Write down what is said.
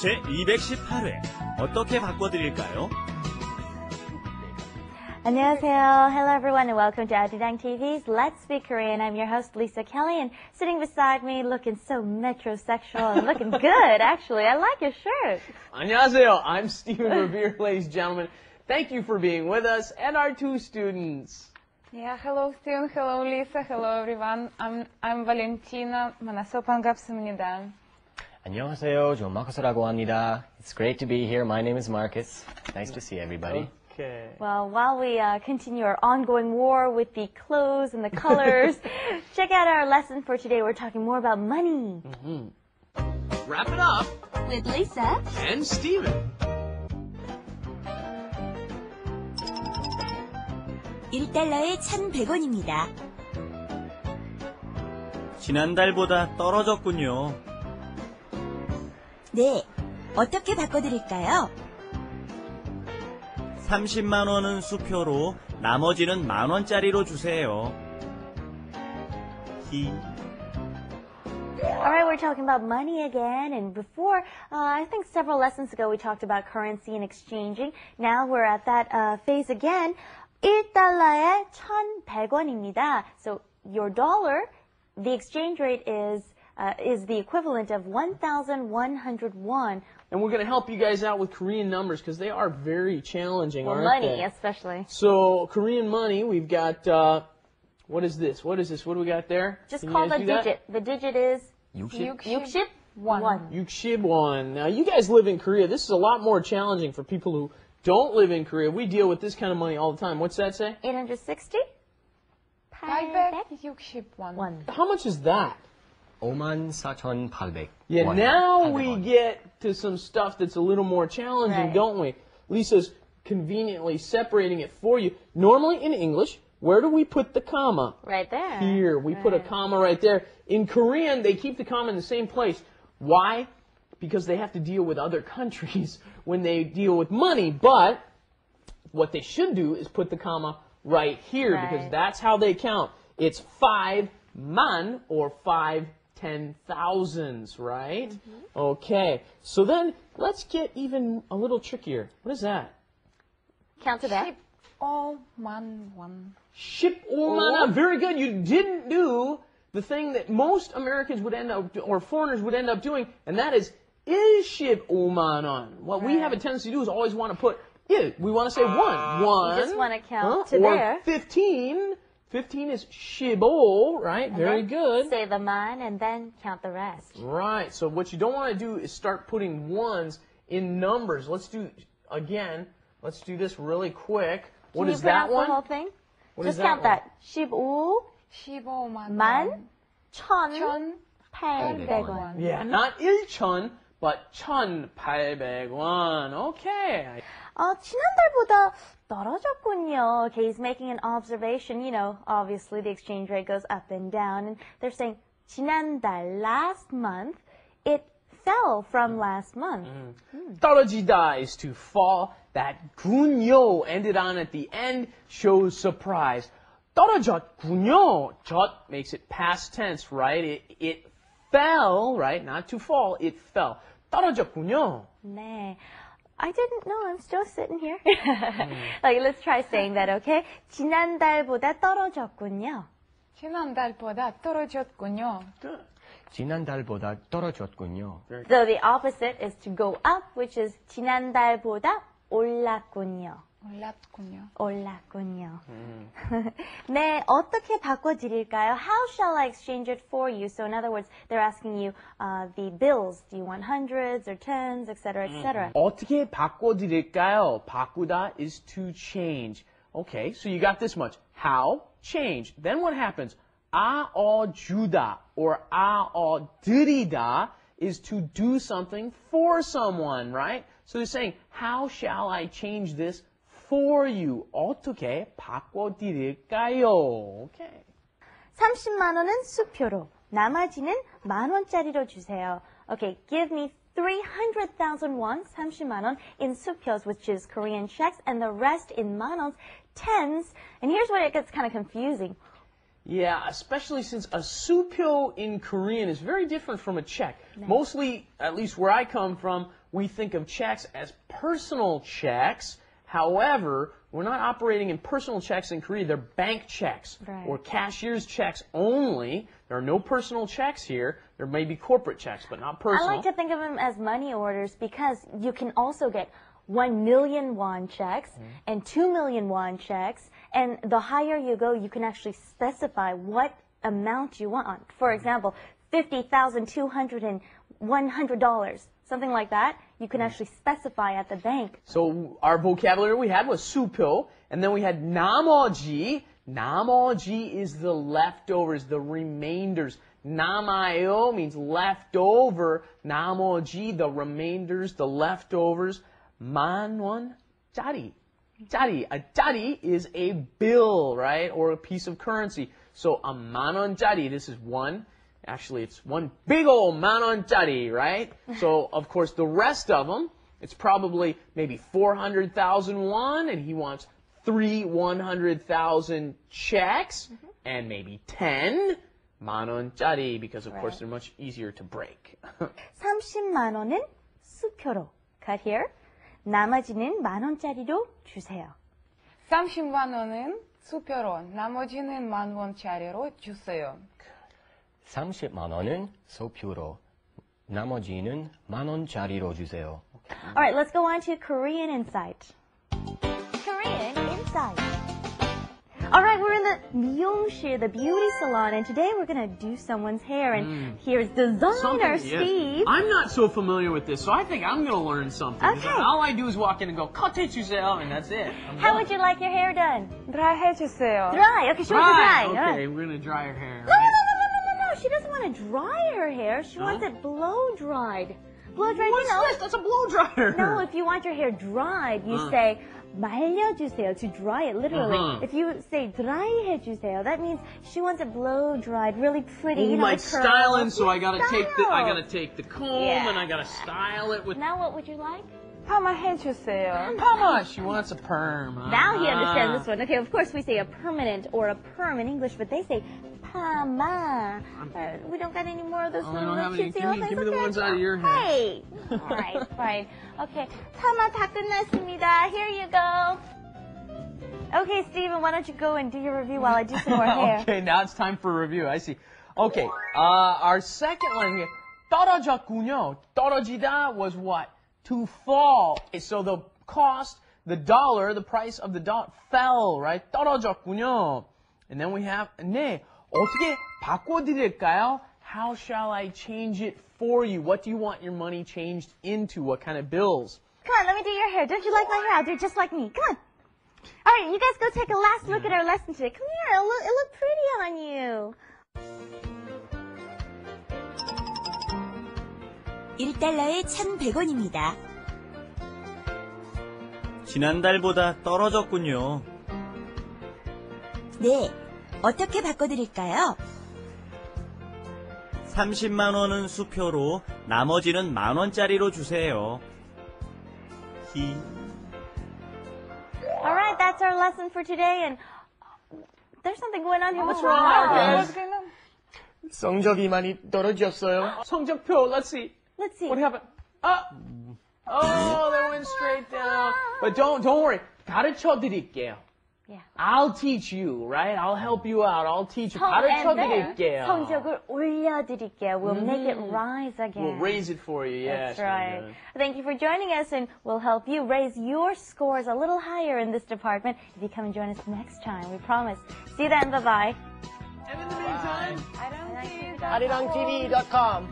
제218회 어떻게 바꿔드릴까요? 안녕하세요. Hello everyone and welcome to Arirang TV's Let's Speak Korean. I'm your host Lisa Kelly and sitting beside me looking so metrosexual and looking good actually. I like your shirt. 안녕하세요. I'm Stephen Revere, ladies and gentlemen. Thank you for being with us and our two students. Yeah, hello Stephen, hello Lisa, hello everyone. I'm Valentina. 만나서 반갑습니다. 안녕하세요. 저 마커스라고 합니다. It's great to be here. My name is Marcus. Nice to see everybody. Okay. Well, while we continue our ongoing war with the clothes and the colors, check out our lesson for today. We're talking more about money. Wrap it up. With Lisa And Stephen. $1에 1,100원입니다. 지난달보다 떨어졌군요. 네, 어떻게 바꿔드릴까요? 30만 원은 수표로 나머지는 만 원짜리로 주세요. Alright, we're talking about money again, and before, I think several lessons ago we talked about currency and exchanging. Now we're at that phase again. $1에 1,100원입니다. So your dollar, the exchange rate is the equivalent of 1,101. And we're going to help you guys out with Korean numbers because they are very challenging, Well, aren't money they? especially. So, Korean money, we've got, what is this? What is this? What do we got there? Just Can you call guys the do that? digit. The digit is 60? 61. Yuksibwon. Now, you guys live in Korea. This is a lot more challenging for people who don't live in Korea. We deal with this kind of money all the time. What's that say? 860? 861. How much is that? 54,800. Yeah, now we get to some stuff that's a little more challenging, Right. don't we? Lisa's conveniently separating it for you. Normally in English, where do we put the comma? Right there. Here. We put a comma right there. In Korean, they keep the comma in the same place. Why? Because they have to deal with other countries when they deal with money. But what they should do is put the comma right here because Right. that's how they count. It's 5 man or 5 10,000s, right? Okay. So then let's get even a little trickier. What is that? Count to that. 15,000원. 15만. Very good. You didn't do the thing that most Americans would end up, or foreigners would end up doing, and that is 15만 원. What we have a tendency to do is always want to put we want to say one. One. You just want to count to or there. 15. 15 is 15, right? And Very then good. Say the man and then count the rest. Right. So what you don't want to do is start putting ones in numbers. Let's do this really quick. What Can is you pronounce that one? the whole thing? What Just is count that that. 15, 15만 만, 1,800원. 1,800원. Yeah, not 1,000, but 1,800원. Okay. 지난달보다 떨어졌군요. Okay, he's making an observation. You know, obviously the exchange rate goes up and down. And they're saying, 지난달, last month, it fell from last month. 떨어지다 is to fall. That 군요 ended on at the end shows surprise. 떨어졌군요. 졌 makes it past tense, right? It fell, right? Not to fall, it fell. 떨어졌군요. 네. I didn't know. I'm still sitting here. Like, let's try saying that, okay? 지난달보다 떨어졌군요. 지난달보다 떨어졌군요. 지난달보다 떨어졌군요. So the opposite is to go up, which is 지난달보다 올랐군요. 올랐군요. 올랐군요. 네, 어떻게 바꿔드릴까요? How shall I exchange it for you? So in other words, they're asking you the bills. Do you want hundreds or tens, etc., etc. 어떻게 바꿔드릴까요? 바꾸다 is to change. Okay, so you got this much. How? Change. Then what happens? 주다 or 드리다 is to do something for someone, right? So they're saying, how shall I change this for you? 어떻게 바꿔드릴까요? Okay. 30만 원은 수표로, 나머지는 만 원짜리로 주세요. Okay, give me 300,000 won, 30만 원, in 수표s, which is Korean checks, and the rest in 만 원, tens. And here's where it gets kind of confusing. Yeah, especially since a supyo in Korean is very different from a check. Mostly, at least where I come from, we think of checks as personal checks. However, we're not operating in personal checks in Korea. They're bank checks Right. or cashier's checks only. There are no personal checks here. There may be corporate checks, but not I personal. like to think of them as money orders because you can also get 1 million won checks and 2 million won checks. And the higher you go, you can actually specify what amount you want. For example, $50,200, something like that. You can actually specify at the bank. So our vocabulary we had was supyo, and then we had 나머지. 나머지 is the leftovers, the remainders. 남아요 means leftover. 나머지, the remainders, the leftovers. 만원짜리. 짜리. A 짜리 is a bill, right? Or a piece of currency. So a 만원짜리, this is one. Actually, it's one big old 만원짜리, right? So, of course, the rest of them, it's probably maybe 400,000 won, and he wants 100,000 checks, and maybe 10 만원짜리, because, of course, they're much easier to break. 30만 원은 수표로. Cut here. 나머지는 만원짜리로 주세요. 30만 원은 수표로, 나머지는 만원짜리로 주세요. 30만 원은 소표로, 나머지는 만원짜리로 주세요. All right, let's go on to Korean Insight. Korean Insight. All right, we're in the 미용실, the beauty salon, and today we're going to do someone's hair. And here's designer Steve. I'm not so familiar with this, so I think I'm going to learn something. Okay. All I do is walk in and go, cut 주세요, and that's it. How would you like your hair done? 드라이 해주세요. Dry. Okay, show us the dry. All right. Okay, we're going to dry her hair. No, no, no, no, no, no, no. She doesn't want to dry her hair. She wants it blow dried. Blow dried, What's you know. this? That's a blow dryer. No, if you want your hair dried, you say 말려주세요, to dry it, literally. Uh-huh. If you say dry해주세요, that means she wants it blow dried, really pretty, you know, like with curls. styling, so I gotta take the Style. comb Yeah. and I gotta style it with Now what would you like? 파마 해주세요. Mama, she wants a perm. Now he understands this one. Okay, of course we say a permanent or a perm in English, but they say pama. We don't got any more of those I little don't have any. cutesy Give me- little give me the things? ones out of your hair. Hey! Alright, fine. Okay, 파마 다 끝났습니다. Here you go. Okay, Steven, why don't you go and do your review while I do some more hair? Okay, now it's time for a review. I see. Okay, our second line here, 떨어졌군요. 떨어지다 was what? To fall. Okay, so the cost, the dollar, the price of the dollar fell, right? 떨어졌군요. And then we have 네, 어떻게 바꿔드릴까요? How shall I change it for you? What do you want your money changed into? What kind of bills? Come on, let me do your hair. Don't you like my hair? I'll do it just like me. Come on. All right, you guys go take a last look at our lesson today. Come here. It look pretty on you. 1달러에 1,100원입니다. 지난달보다 떨어졌군요. 네, 어떻게 바꿔드릴까요? 30만 원은 수표로, 나머지는 만원짜리로 주세요. 히. All right, that's our lesson for today. And there's something going on here. What's wrong? Marcus? 어떻게 나- 성적이 많이 떨어졌어요. 성적표, let's see. Let's see. What happened? Oh, they went straight down. But don't worry. 가르쳐 드릴게요. Yeah. I'll teach you, right? I'll help you out. I'll teach you. 가르쳐 And then 드릴게요. 성적을 올려드릴게요. We'll make it rise again. We'll raise it for you. Yes. That's right. Thank you for joining us, and we'll help you raise your scores a little higher in this department if you come and join us next time. We promise. See you then. Bye-bye. And in the meantime, 아랑TV.com. 아리랑TV.com